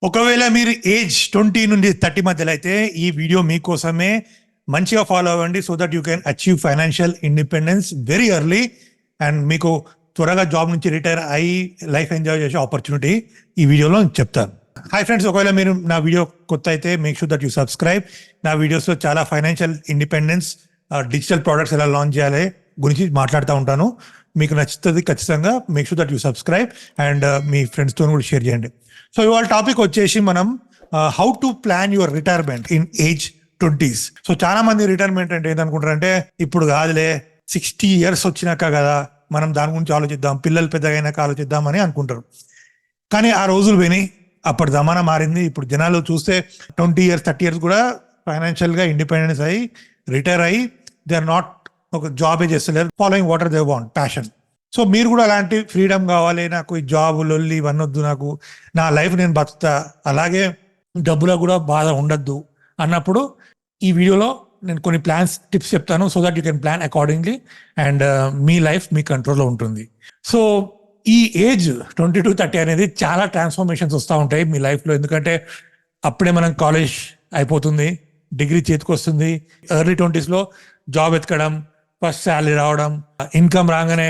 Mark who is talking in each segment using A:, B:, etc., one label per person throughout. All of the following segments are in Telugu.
A: ఒకవేళ మీరు ఏజ్ 20 నుండి 30 మధ్యలో అయితే ఈ వీడియో మీకోసమే. మంచిగా ఫాలో అవ్వండి so that you can achieve financial independence very early and మీకు త్వరగా జాబ్ నుంచి రిటైర్ అయ్యి లైఫ్ ఎంజాయ్ చేసే ఆపర్చునిటీ ఈ వీడియోలో చెప్తాను. హాయ్ ఫ్రెండ్స్, ఒకవేళ మీరు నా వీడియో కొత్త అయితే make sure that you subscribe. నా వీడియోస్లో చాలా ఫైనాన్షియల్ ఇండిపెండెన్స్, డిజిటల్ ప్రోడక్ట్స్ ఎలా లాంచ్ చేయాలి గురించి మాట్లాడుతూ ఉంటాను. మీకు నచ్చుతుంది ఖచ్చితంగా. Make sure that you subscribe and మీ ఫ్రెండ్స్తో కూడా షేర్ చేయండి. సో ఇవాళ టాపిక్ వచ్చేసి మనం how to plan your retirement in age 20s. So చాలా మంది రిటైర్మెంట్ అంటే ఏంటనుకుంటారంటే ఇప్పుడు కాదులే 60 years వచ్చినాక కదా మనం దాని గురించి ఆలోచిద్దాం, పిల్లలు పెద్దగా అయినాక ఆలోచిద్దాం అని అనుకుంటారు. కానీ ఆ రోజులు పోయినాయి, అప్పటి జమానా మారింది. ఇప్పుడు జనాలు చూస్తే 20 years 30 years కూడా ఫైనాన్షియల్గా ఇండిపెండెన్స్ అయ్యి రిటైర్ అయ్యి దే ఆర్ నాట్ ఒక జాబే చేస్తలేరు, following what they want, passion. So మీరు కూడా అలాంటి ఫ్రీడమ్ కావాలి, నాకు ఈ జాబ్ లొల్లి ఇవన్నీ వద్దు, నాకు నా లైఫ్ నేను బతుకుతా, అలాగే డబ్బులో కూడా బాధ ఉండద్దు అన్నప్పుడు ఈ వీడియోలో నేను కొన్ని ప్లాన్స్, టిప్స్ చెప్తాను so that you can plan accordingly and మీ లైఫ్ మీ కంట్రోల్లో ఉంటుంది. సో ఈ ఏజ్ 20 to 30 అనేది చాలా ట్రాన్స్ఫర్మేషన్స్ వస్తూ ఉంటాయి మీ లైఫ్లో. ఎందుకంటే అప్పుడే మనం కాలేజ్ అయిపోతుంది, డిగ్రీ చేతికి వస్తుంది, ఎర్లీ 20sలో జాబ్ ఎతకడం, ఫస్ట్ శాలరీ రావడం, ఇన్కమ్ రాగానే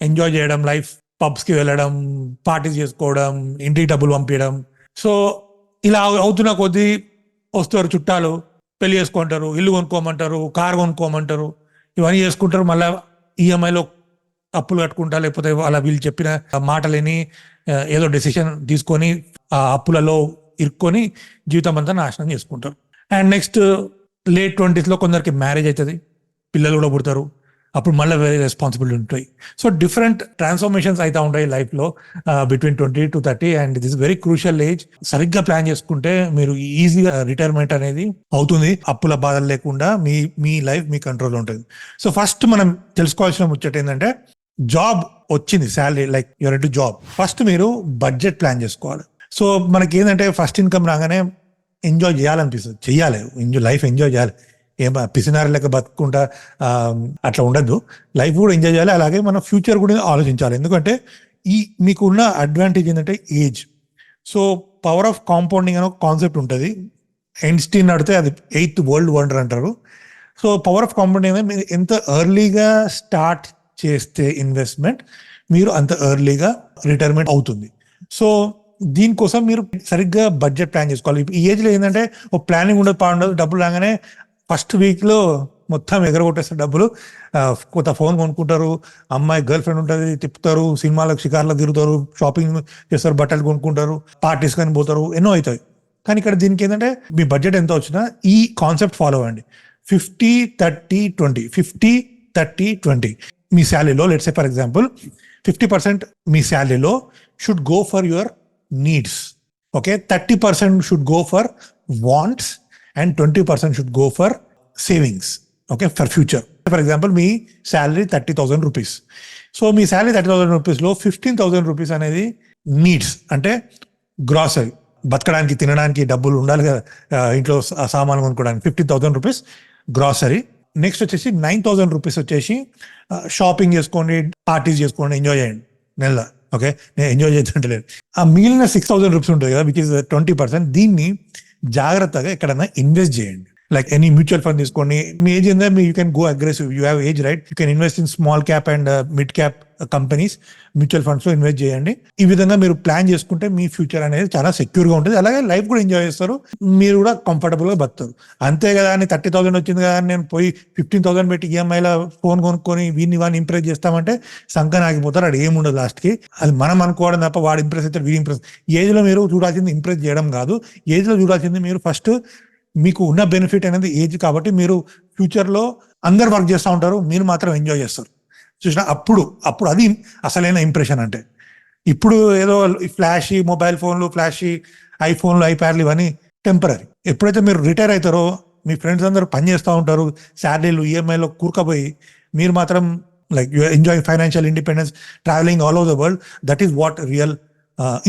A: ఎంజాయ్ చేయడం, లైఫ్ పబ్స్కి వెళ్ళడం, పార్టీస్ చేసుకోవడం, ఇంటికి డబ్బులు పంపించడం. సో ఇలా అవుతున్న కొద్దీ వస్తారు చుట్టాలు, పెళ్లి చేసుకుంటారు, ఇల్లు కొనుక్కోమంటారు, కారు కొనుక్కోమంటారు, ఇవన్నీ చేసుకుంటారు. మళ్ళీ ఈఎంఐలో అప్పులు కట్టుకుంటారు, లేకపోతే వాళ్ళ వీళ్ళు చెప్పిన మాటలేని ఏదో డెసిషన్ తీసుకొని ఆ అప్పులలో ఇరుక్కొని జీవితం అంతా నాశనం చేసుకుంటారు. అండ్ నెక్స్ట్ లేట్ 20sలో కొందరికి మ్యారేజ్ అవుతుంది, పిల్లలు కూడా పుడతారు, అప్పుడు మళ్ళీ వేరే రెస్పాన్సిబిలిటీ ఉంటాయి. సో డిఫరెంట్ ట్రాన్స్ఫర్మేషన్స్ అయితే ఉంటాయి లైఫ్లో between 20 to 30 and this very crucial age. సరిగ్గా ప్లాన్ చేసుకుంటే మీరు ఈజీగా రిటైర్మెంట్ అనేది అవుతుంది, అప్పుల బాధలు లేకుండా మీ లైఫ్ మీ కంట్రోల్లో ఉంటుంది. సో ఫస్ట్ మనం తెలుసుకోవాల్సిన ముచ్చట ఏంటంటే, జాబ్ వచ్చింది, salary, like your into job, first మీరు బడ్జెట్ ప్లాన్ చేసుకోవాలి. సో మనకి ఏంటంటే ఫస్ట్ ఇన్కమ్ రాగానే ఎంజాయ్ చేయాలనిపిస్తుంది, చెయ్యాలి, లైఫ్ ఎంజాయ్ చేయాలి, ఏం పిసినారు లెక్క బతుకుంటా అట్లా ఉండద్దు, లైఫ్ కూడా ఎంజాయ్ చేయాలి. అలాగే మన ఫ్యూచర్ కూడా ఆలోచించాలి. ఎందుకంటే మీకు ఉన్న అడ్వాంటేజ్ ఏంటంటే age. So power of compounding అనే ఒక కాన్సెప్ట్ ఉంటుంది, ఐన్స్టీన్ అడితే అది 8th వరల్డ్ వండర్ అంటారు. సో పవర్ ఆఫ్ కాంపౌండింగ్ అనేది మీరు ఎంత ఎర్లీగా స్టార్ట్ చేస్తే ఇన్వెస్ట్మెంట్, మీరు అంత ఎర్లీగా రిటైర్మెంట్ అవుతుంది. సో దీనికోసం మీరు సరిగ్గా బడ్జెట్ ప్లాన్ చేసుకోవాలి. ఈ ఏజ్లో ఏంటంటే ఒక ప్లానింగ్ ఉండదు, డబ్బులు రాగానే ఫస్ట్ వీక్లో మొత్తం ఎగరగొట్టేస్తారు డబ్బులు. కొత్త ఫోన్ కొనుక్కుంటారు, అమ్మాయి గర్ల్ ఫ్రెండ్ ఉంటుంది, తిప్పుతారు, సినిమాలకు షికార్లకు తిరుగుతారు, షాపింగ్ చేస్తారు, బట్టలు కొనుక్కుంటారు, పార్టీస్ కానీ పోతారు, ఎన్నో అవుతాయి. కానీ ఇక్కడ దీనికి ఏంటంటే మీ బడ్జెట్ ఎంత వచ్చినా ఈ కాన్సెప్ట్ ఫాలో అవ్వండి. 50-30-20, 50-30-20. మీ శాలరీలో లెట్స్ సే ఫర్ ఎగ్జాంపుల్ 50% మీ శాలరీలో should go for your needs, okay, 30% should go for wants and 20% should go for savings, okay, for future. For example మీ శాలరీ 30,000 రూపీస్. సో మీ శాలరీ 30,000 రూపీస్లో 15,000 రూపీస్ అనేది నీడ్స్, అంటే గ్రాసరీ, బతకడానికి తినడానికి డబ్బులు ఉండాలి కదా, ఇంట్లో సామాన్లు కొనుక్కోవడానికి 15,000 రూపీస్ గ్రాసరీ. నెక్స్ట్ వచ్చేసి 9,000 రూపీస్ వచ్చేసి షాపింగ్ చేసుకోండి, పార్టీస్ చేసుకోండి, ఎంజాయ్ చేయండి నెల, ఓకే, నేను ఎంజాయ్ చేస్తుంటలేదు. ఆ మిగిలిన 6,000 రూపీస్ ఉంటుంది కదా, విచ్ ఇస్ 20%, దీన్ని జాగ్రత్తగా ఎక్కడన్నా ఇన్వెస్ట్ చేయండి. లైక్ ఎనీ మ్యూచువల్ ఫండ్ తీసుకోండి. మీ ఏజ్ ఏందా, you can go aggressive, you have age, right, you can invest in small cap and mid cap companies, mutual funds లో ఇన్వెస్ట్ చేయండి. ఈ విధంగా మీరు ప్లాన్ చేసుకుంటే మీ ఫ్యూచర్ అనేది చాలా సెక్యూర్ గా ఉంటుంది. అలాగే లైఫ్ కూడా ఎంజాయ్ చేస్తారు, మీరు కూడా కంఫర్టబుల్ గా బతుకుతారు. అంతే కదా అని 30,000 వచ్చింది కదా నేను పోయి 15,000 పెట్టి ఈఎంఐలో ఫోన్ కొనుక్కొని వాడిని ఇంప్రెస్ చేస్తామంటే సంకన ఆగిపోతారు, అది ఏముండదు లాస్ట్ కి. అది మనం అనుకోవడం తప్ప వాడు ఇంప్రెస్ అయితే వీడు ఇంప్రెస్. ఏజ్ లో మీరు చూడాల్సింది ఇంప్రెస్ చేయడం కాదు, ఏజ్ లో చూడాల్సింది మీరు ఫస్ట్ మీకు ఉన్న బెనిఫిట్ అనేది ఏజ్. కాబట్టి మీరు ఫ్యూచర్లో అందరు వర్క్ చేస్తూ ఉంటారు, మీరు మాత్రం ఎంజాయ్ చేస్తారు. చూసినా అప్పుడు అది అసలైన ఇంప్రెషన్. అంటే ఇప్పుడు ఏదో ఫ్లాషీ మొబైల్ ఫోన్లు, ఫ్లాషీ ఐఫోన్లు, ఐప్యాడ్లు ఇవన్నీ టెంపరీ. ఎప్పుడైతే మీరు రిటైర్ అవుతారో మీ ఫ్రెండ్స్ అందరూ పని చేస్తూ ఉంటారు, శాలరీలు ఈఎంఐలో కూరుకుపోయి, మీరు మాత్రం like you enjoy financial independence, travelling all over the world. That is what real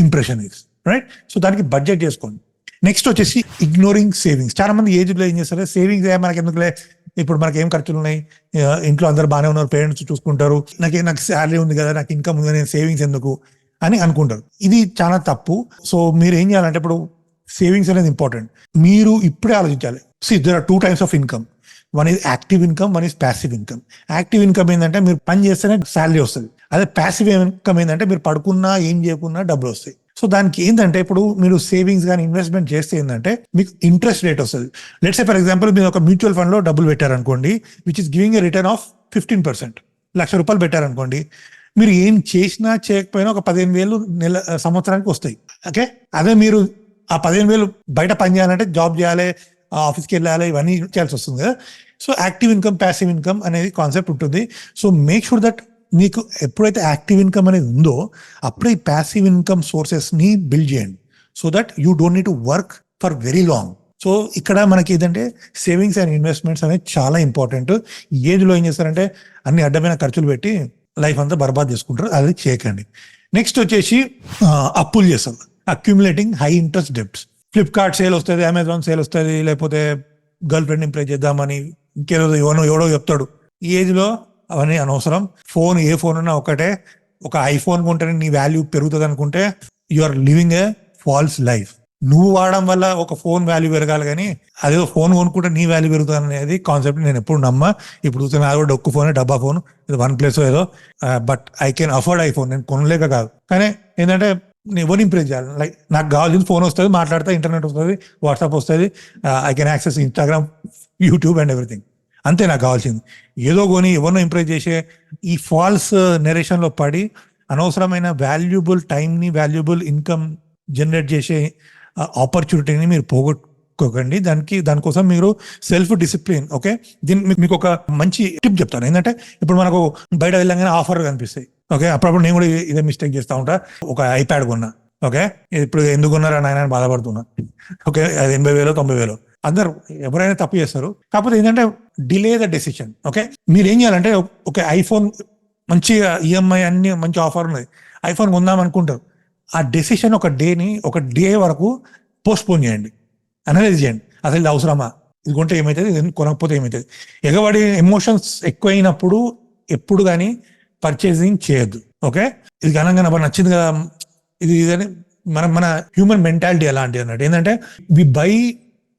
A: impression is, right. So దానికి బడ్జెట్ చేసుకోండి. నెక్స్ట్ వచ్చేసి ఇగ్నోరింగ్ సేవింగ్స్. చాలా మంది ఏజ్లో ఏం చేస్తారు, సేవింగ్స్ మనకి ఎందుకులే, ఇప్పుడు మనకి ఏం ఖర్చులు ఉన్నాయి, ఇంట్లో అందరు బాగానే ఉన్నారు, పేరెంట్స్ చూసుకుంటారు, నాకు శాలరీ ఉంది కదా, నాకు ఇన్కమ్ ఉంది, నేను సేవింగ్స్ ఎందుకు అని అనుకుంటారు. ఇది చాలా తప్పు. సో మీరు ఏం చేయాలంటే, ఇప్పుడు సేవింగ్స్ అనేది ఇంపార్టెంట్. మీరు ఇప్పుడే ఆలోచించాలి. There are 2 types of income. One is active income, one is passive income. Active income ఏంటంటే మీరు పని చేస్తేనే శాలరీ వస్తుంది. అదే ప్యాసివ్ ఇన్కమ్ ఏంటంటే మీరు పడుకున్నా ఏం చేయకున్నా డబ్బులు వస్తాయి. సో దానికి ఏంటంటే ఇప్పుడు మీరు సేవింగ్స్ కానీ ఇన్వెస్ట్మెంట్ చేస్తే ఏంటంటే మీకు ఇంట్రెస్ట్ రేట్ వస్తుంది. లెట్స్ సే ఫర్ ఎగ్జాంపుల్ మీరు ఒక మ్యూచువల్ ఫండ్ లో డబ్బులు పెట్టారనుకోండి, which is giving a return of 15%. ₹1,00,000 పెట్టారనుకోండి, మీరు ఏం చేసినా చేయకపోయినా ఒక 15,000 సంవత్సరానికి వస్తాయి. ఓకే, అదే మీరు ఆ 15,000 బయట పని చేయాలంటే జాబ్ చేయాలి, ఆఫీస్కి వెళ్ళాలి, ఇవన్నీ చేయాల్సి వస్తుంది కదా. So active income, passive income అనేది కాన్సెప్ట్ ఉంటుంది. సో మేక్ షూర్ దట్ మీకు ఎప్పుడైతే యాక్టివ్ ఇన్కమ్ అనేది ఉందో అప్పుడే ఈ ప్యాసివ్ ఇన్కమ్ సోర్సెస్ని బిల్డ్ చేయండి. So that you don't need to work for very long. So ఇక్కడ మనకి ఏంటంటే సేవింగ్స్ అండ్ ఇన్వెస్ట్మెంట్స్ అనేది చాలా ఇంపార్టెంట్. ఈ ఏజ్లో ఏం చేస్తారంటే అన్ని అడ్డమైన ఖర్చులు పెట్టి లైఫ్ అంతా బర్బాద్ చేసుకుంటారు. అది చేయకండి. నెక్స్ట్ వచ్చేసి అప్పులు చేస్తారు, accumulating high interest debts. Flipkart sale వస్తుంది, అమెజాన్ సేల్ వస్తుంది, లేకపోతే గర్ల్ ఫ్రెండ్ ఇంప్రెస్ చేద్దామని ఇంకేదో ఎవడో చెప్తాడు. ఈ ఏజ్లో అవన్నీ అనవసరం. ఫోన్ ఏ ఫోన్ ఉన్నా ఒకటే. ఒక ఐఫోన్ కొంటేనే నీ వాల్యూ పెరుగుతుంది అనుకుంటే you are living a false life. నువ్వు వాడడం వల్ల ఒక ఫోన్ వాల్యూ పెరగాలి, కానీ అదేదో ఫోన్ కొనుక్కుంటే నీ వాల్యూ పెరుగుతుంది అనేది కాన్సెప్ట్ నేను ఎప్పుడు నమ్మా. ఇప్పుడు నాది కూడా డొక్కు ఫోన్, డబ్బా ఫోన్, ఇది OnePlus ఏదో, but I can afford iPhone. నేను కొనలేక కాదు, కానీ ఏంటంటే నేను ఎవరిని ఇంప్రెస్ చేయాలి. లైక్ నాకు కావాల్సింది ఫోన్ వస్తుంది, మాట్లాడితే ఇంటర్నెట్ వస్తుంది, వాట్సాప్ వస్తుంది, I can access Instagram, YouTube and everything. అంతే నాకు కావాల్సింది. ఏదో కొని ఎవరినో ఇంప్రెస్ చేసే ఈ ఫాల్స్ నెరేషన్లో పడి అనవసరమైన వాల్యుబుల్ టైంని, వాల్యుబుల్ ఇన్కమ్ జనరేట్ చేసే ఆపర్చునిటీని మీరు పోగొట్టుకోకండి. దానికోసం మీరు సెల్ఫ్ డిసిప్లిన్. ఓకే, దీన్ని మీకు ఒక మంచి టిప్ చెప్తాను. ఏంటంటే ఇప్పుడు మనకు బయట వెళ్ళంగానే ఆఫర్ కనిపిస్తాయి. ఓకే, అప్పుడప్పుడు నేను కూడా ఇదే మిస్టేక్ చేస్తూ ఉంటా. ఒక ఐప్యాడ్ కొన్నా, ఓకే, ఇప్పుడు ఎందుకు కొన్నారా నాయన బాధపడుతున్నా. ఓకే, అది 80,000 90,000. అందరు ఎవరైనా తప్పు చేస్తారు. కాకపోతే ఏంటంటే డిలే ద డెసిషన్. ఓకే, మీరు ఏం చేయాలంటే ఒక ఐఫోన్ మంచిగా ఈఎంఐ అన్ని మంచి ఆఫర్ ఉన్నది, ఐఫోన్ కొందాం అనుకుంటారు. ఆ డెసిషన్ ఒక డే వరకు పోస్ట్పోన్ చేయండి, అనలైజ్ చేయండి. అసలు ఇది అవసరమా, ఇది కొంటే ఏమవుతుంది, ఇది కొనకపోతే ఏమవుతుంది. ఎగబడి ఎమోషన్స్ ఎక్కువైనప్పుడు ఎప్పుడు కానీ పర్చేసింగ్ చేయొద్దు. ఓకే, ఇది ఘనంగా నాకు నచ్చింది కదా, ఇది ఇదని మన హ్యూమన్ మెంటాలిటీ అలాంటిది అన్నట్టు. ఏంటంటే వి బై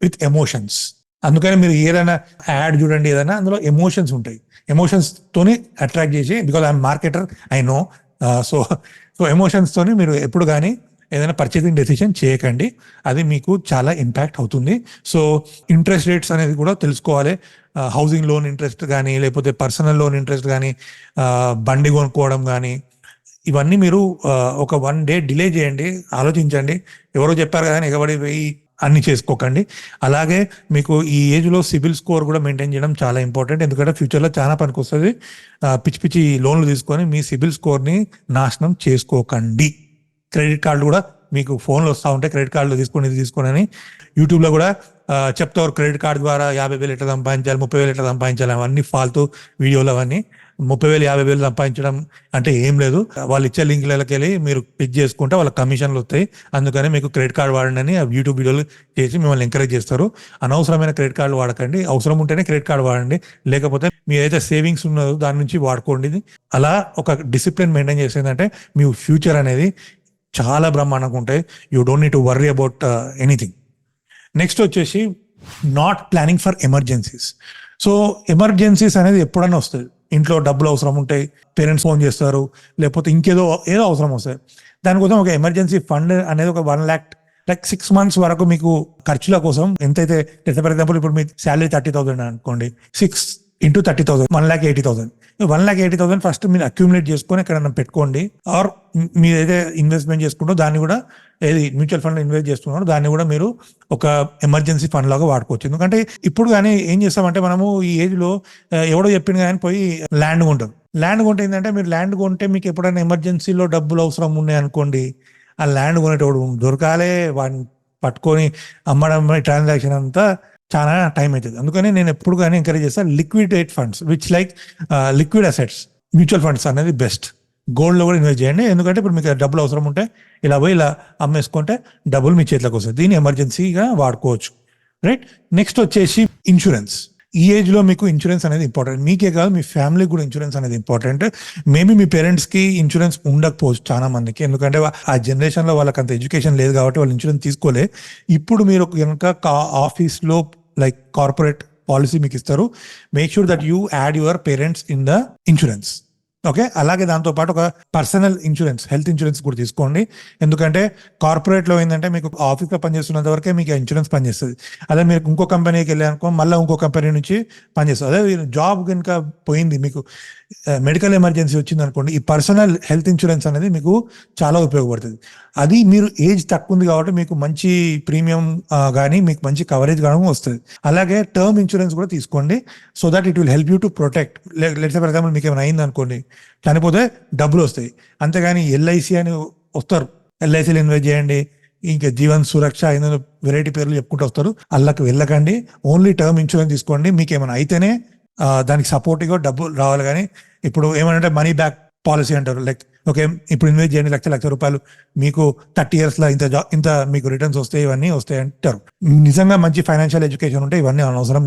A: విత్ ఎమోషన్స్. అందుకని మీరు ఏదైనా యాడ్ చూడండి, ఏదైనా అందులో ఎమోషన్స్ ఉంటాయి. ఎమోషన్స్ తోని అట్రాక్ట్ చేసి, because I'm marketer, I know. So emotions తోని మీరు ఎప్పుడు కానీ ఏదైనా పర్చేసింగ్ డెసిషన్ చేయకండి, అది మీకు చాలా ఇంపాక్ట్ అవుతుంది. సో ఇంట్రెస్ట్ రేట్స్ అనేది కూడా తెలుసుకోవాలి. హౌసింగ్ లోన్ ఇంట్రెస్ట్ కానీ, లేకపోతే పర్సనల్ లోన్ ఇంట్రెస్ట్ కానీ, బండి కొనుక్కోవడం కానీ, ఇవన్నీ మీరు ఒక 1 day డిలే చేయండి, ఆలోచించండి. ఎవరో చెప్పారు కదా ఎగబడి పోయి అన్ని చేసుకోకండి. అలాగే మీకు ఈ ఏజ్లో సిబిల్ స్కోర్ కూడా మెయింటైన్ చేయడం చాలా ఇంపార్టెంట్. ఎందుకంటే ఫ్యూచర్లో చాలా పనికి వస్తుంది. పిచ్చి లోన్లు తీసుకొని మీ సిబిల్ స్కోర్ని నాశనం చేసుకోకండి. క్రెడిట్ కార్డులు కూడా మీకు ఫోన్లో వస్తూ ఉంటాయి, క్రెడిట్ కార్డులు తీసుకొని అని యూట్యూబ్లో కూడా చెప్తారు. క్రెడిట్ కార్డు ద్వారా 50,000 ఎట్లా సంపాదించాలి, 30,000 ఎట్లా సంపాదించాలి, అవన్నీ ఫాల్తూ వీడియోలు. అవన్నీ 30,000 50,000 సంపాదించడం అంటే ఏం లేదు. వాళ్ళు ఇచ్చే లింక్లకి వెళ్ళి మీరు క్లిక్ చేసుకుంటే వాళ్ళ కమిషన్లు వస్తాయి. అందుకని మీకు క్రెడిట్ కార్డు వాడండి అని యూట్యూబ్ వీడియోలు చేసి మిమ్మల్ని ఎంకరేజ్ చేస్తారు. అనవసరమైన క్రెడిట్ కార్డులు వాడకండి. అవసరం ఉంటేనే క్రెడిట్ కార్డు వాడండి, లేకపోతే మీ ఏదైతే సేవింగ్స్ ఉన్నదో దాని నుంచి వాడుకోండి. అలా ఒక డిసిప్లిన్ మెయింటైన్ చేసేదంటే మీ ఫ్యూచర్ అనేది చాలా బ్రహ్మాండంగా ఉంటాయి. You don't need to worry about anything. Next వచ్చేసి not planning for emergencies. So emergencies అనేది ఎప్పుడైనా వస్తుంది. ఇంట్లో డబ్బులు అవసరం ఉంటాయి, పేరెంట్స్ ఫోన్ చేస్తారు, లేకపోతే ఏదో అవసరం వస్తుంది. దానికోసం ఒక ఎమర్జెన్సీ ఫండ్ అనేది ఒక 1 lakh, లైక్ 6 months వరకు మీకు ఖర్చుల కోసం ఎంతైతే, ఫర్ ఎగ్జాంపుల్ ఇప్పుడు మీ శాలరీ 30,000 అనుకోండి, 6 into 30,000 1,80,000. 1,80,000 ఫస్ట్ మీరు అక్యూములేట్ చేసుకొని ఎక్కడన్నా పెట్టుకోండి. ఆర్ మీరు ఏదైతే ఇన్వెస్ట్మెంట్ చేసుకుంటో దాన్ని కూడా, ఏది మ్యూచువల్ ఫండ్ ఇన్వెస్ట్ చేస్తున్నారో దాన్ని కూడా మీరు ఒక ఎమర్జెన్సీ ఫండ్ లాగా వాడుకోవచ్చు. ఎందుకంటే ఇప్పుడు కానీ ఏం చేస్తామంటే మనము ఈ ఏజ్లో ఎవడో చెప్పింది కానీ పోయి ల్యాండ్ కొంటారు. ల్యాండ్ కొంటే ఏంటంటే, మీరు ల్యాండ్ కొంటే మీకు ఎప్పుడైనా ఎమర్జెన్సీలో డబ్బులు అవసరం ఉన్నాయి అనుకోండి, ఆ ల్యాండ్ కొనేటోడు దొరకాలే, వాడిని పట్టుకొని అమ్మడం ట్రాన్సాక్షన్ అంతా చాలా టైం అవుతుంది. అందుకని నేను ఎప్పుడు కానీ ఎంకరేజ్ చేస్తాను liquidate funds, which like liquid assets. Mutual funds అనేది బెస్ట్. గోల్డ్లో కూడా ఇన్వెస్ట్ చేయండి, ఎందుకంటే ఇప్పుడు మీకు డబ్బులు అవసరం ఉంటే ఇలా పోయి ఇలా అమ్మేసుకుంటే డబ్బులు మీ చేతిలోకి వస్తుంది. దీన్ని ఎమర్జెన్సీగా వాడుకోవచ్చు, రైట్. నెక్స్ట్ వచ్చేసి ఇన్సూరెన్స్. ఈ ఏజ్ లో మీకు ఇన్సూరెన్స్ అనేది ఇంపార్టెంట్. మీకే కాదు, మీ ఫ్యామిలీకి కూడా ఇన్సూరెన్స్ అనేది ఇంపార్టెంట్. మేబీ మీ పేరెంట్స్ కి ఇన్సూరెన్స్ ఉండకపోవచ్చు చాలా మందికి, ఎందుకంటే ఆ జనరేషన్ లో వాళ్ళకి అంత ఎడ్యుకేషన్ లేదు కాబట్టి వాళ్ళు ఇన్సూరెన్స్ తీసుకోలే. ఇప్పుడు మీరు కనుక ఆఫీస్ లో లైక్ కార్పొరేట్ పాలసీ మీకు ఇస్తారు, make sure that you add your parents in the insurance. Okay, అలాగే దాంతోపాటు ఒక పర్సనల్ ఇన్సూరెన్స్, హెల్త్ ఇన్సూరెన్స్ కూడా తీసుకోండి. ఎందుకంటే కార్పొరేట్ లో ఏంటంటే మీకు ఆఫీస్ లో పనిచేస్తున్నంత వరకే మీకు ఇన్సూరెన్స్ పనిచేస్తుంది. అదే మీరు ఇంకో కంపెనీకి వెళ్ళారనుకో మళ్ళీ ఇంకో కంపెనీ నుంచి పనిచేస్తుంది. అదే జాబ్ కనుక పోయింది, మీకు మెడికల్ ఎమర్జెన్సీ వచ్చింది అనుకోండి, ఈ పర్సనల్ హెల్త్ ఇన్సూరెన్స్ అనేది మీకు చాలా ఉపయోగపడుతుంది. అది మీరు ఏజ్ తక్కువ ఉంది కాబట్టి మీకు మంచి ప్రీమియం కానీ మీకు మంచి కవరేజ్ కానీ వస్తుంది. అలాగే టర్మ్ ఇన్సూరెన్స్ కూడా తీసుకోండి, so that it will help you to protect. Let's for example మీకు ఏమైనా అయింది అనుకోండి, చనిపోతే డబ్బులు వస్తాయి. అంతేగాని ఎల్ఐసి అని వస్తారు, ఎల్ఐసిలో ఇన్వెస్ట్ చేయండి, ఇంకా జీవన్ సురక్ష ఏదైనా వెరైటీ పేర్లు చెప్పుకుంటూ వస్తారు, అల్లకి వెళ్ళకండి. ఓన్లీ టర్మ్ ఇన్సూరెన్స్ తీసుకోండి. మీకు ఏమైనా అయితేనే దానికి సపోర్టివ్గా డబ్బులు రావాలి. కానీ ఇప్పుడు ఏమంటే మనీ బ్యాక్ పాలసీ అంటారు, లైక్ ఓకే ఇప్పుడు ఇన్వెస్ట్ చేయండి లక్ష రూపాయలు, మీకు 30 years లో ఇంత మీకు రిటర్న్స్ వస్తాయి, ఇవన్నీ వస్తాయి అంటారు. నిజంగా మంచి ఫైనాన్షియల్ ఎడ్యుకేషన్ ఉంటే ఇవన్నీ అనవసరం.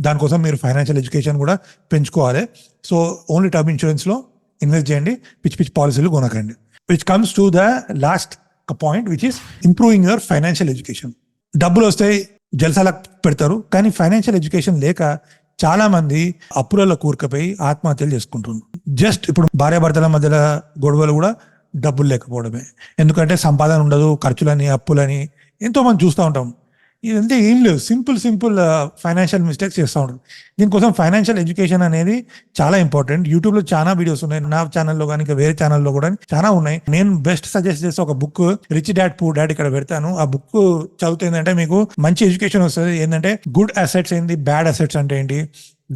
A: దానికోసం మీరు ఫైనాన్షియల్ ఎడ్యుకేషన్ కూడా పెంచుకోవాలి. సో ఓన్లీ టర్మ్ ఇన్సూరెన్స్ లో ఇన్వెస్ట్ చేయండి, పిచ్చి పాలసీలు కొనకండి. Which comes to the last point, which is improving your financial education. డబ్బులు వస్తాయి జల్సాలకు పెడతారు, కానీ ఫైనాన్షియల్ ఎడ్యుకేషన్ లేక చాలా మంది అప్పులలో కూరుకుపోయి ఆత్మహత్యలు చేసుకుంటున్నారు. జస్ట్ ఇప్పుడు భార్యాభర్తల మధ్యలో గొడవలు కూడా డబ్బులు లేకపోవడమే. ఎందుకంటే సంపాదన ఉండదు, ఖర్చులని అప్పులని ఎంతో మంది చూస్తూ ఉంటాం. ఇదంతా ఏం లేదు, సింపుల్ ఫైనాన్షియల్ మిస్టేక్స్ చేస్తూ ఉంటారు. దీనికోసం ఫైనాన్షియల్ ఎడ్యుకేషన్ అనేది చాలా ఇంపార్టెంట్. యూట్యూబ్ లో చాలా వీడియోస్ ఉన్నాయి, నా ఛానల్లో కానీ ఇంకా వేరే ఛానల్లో కూడా చాలా ఉన్నాయి. నేను బెస్ట్ సజెస్ట్ చేస్తే ఒక book rich dad poor dad ఇక్కడ పెడతాను. ఆ బుక్ చదివితే ఏంటంటే మీకు మంచి ఎడ్యుకేషన్ వస్తుంది. ఏంటంటే గుడ్ అసెట్స్ ఏంటి, బ్యాడ్ అసెట్స్ అంటే ఏంటి,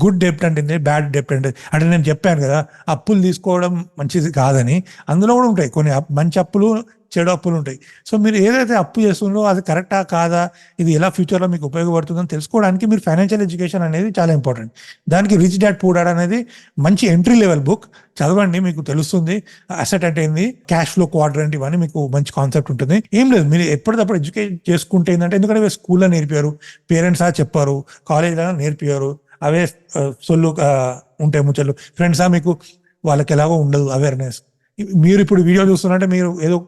A: గుడ్ డెప్ట్ అంటే బ్యాడ్ డెప్ట్ అంటే నేను చెప్పాను కదా అప్పులు తీసుకోవడం మంచిది కాదని. అందులో కూడా ఉంటాయి కొన్ని మంచి అప్పులు, చెడు అప్పులు ఉంటాయి. సో మీరు ఏదైతే అప్పు చేస్తుందో అది కరెక్టా కాదా, ఇది ఎలా ఫ్యూచర్లో మీకు ఉపయోగపడుతుందని తెలుసుకోవడానికి మీరు ఫైనాన్షియల్ ఎడ్యుకేషన్ అనేది చాలా ఇంపార్టెంట్. దానికి రిచ్ డాడ్ పూర్ డాడ్ అనేది మంచి ఎంట్రీ లెవెల్ బుక్, చదవండి, మీకు తెలుస్తుంది అసెట్ అంటే ఏంది, క్యాష్ ఫ్లో క్వాడ్రంట్, ఇవన్నీ మీకు మంచి కాన్సెప్ట్ ఉంటుంది. ఏం లేదు, మీరు ఎప్పటికప్పుడు ఎడ్యుకేట్ చేసుకుంటే ఏంటంటే, ఎందుకంటే స్కూల్లో నేర్పారు, పేరెంట్స్ చెప్పారు, కాలేజ్లో నేర్పారు, అవే సొల్లు ఉంటాయి ముచ్చట్లు, ఫ్రెండ్స్ మీకు వాళ్ళకి ఎలాగో ఉండదు అవేర్నెస్. మీరు ఇప్పుడు వీడియో చూస్తున్నారంటే మీరు ఏదో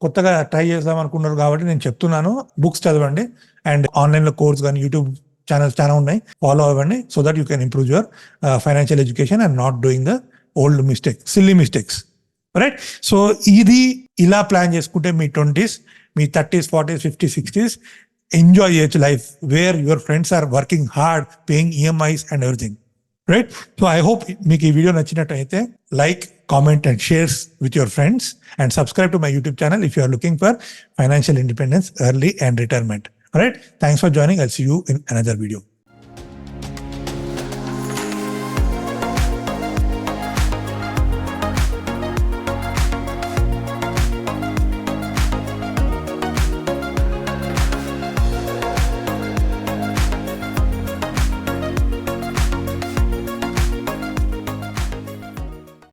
A: కొత్తగా ట్రై చేద్దాం అనుకున్నారు కాబట్టి నేను చెప్తున్నాను, బుక్స్ చదవండి అండ్ ఆన్లైన్లో కోర్స్ కానీ యూట్యూబ్ ఛానల్స్ చాలా ఉన్నాయి, ఫాలో అవ్వండి, so that you can improve your financial education and not doing the old mistakes, silly mistakes, right? So ఇది ఇలా ప్లాన్ చేసుకుంటే మీ 20s, మీ 30s, 40s, 50s, 60s enjoy చేయొచ్చు life, where your friends are working hard, paying EMIs and everything, right? So I hope మీకు ఈ వీడియో నచ్చినట్టయితే like, comment and shares with your friends and subscribe to my YouTube channel if you are looking for financial independence early and retirement. All right. Thanks for joining. I'll see you in another video.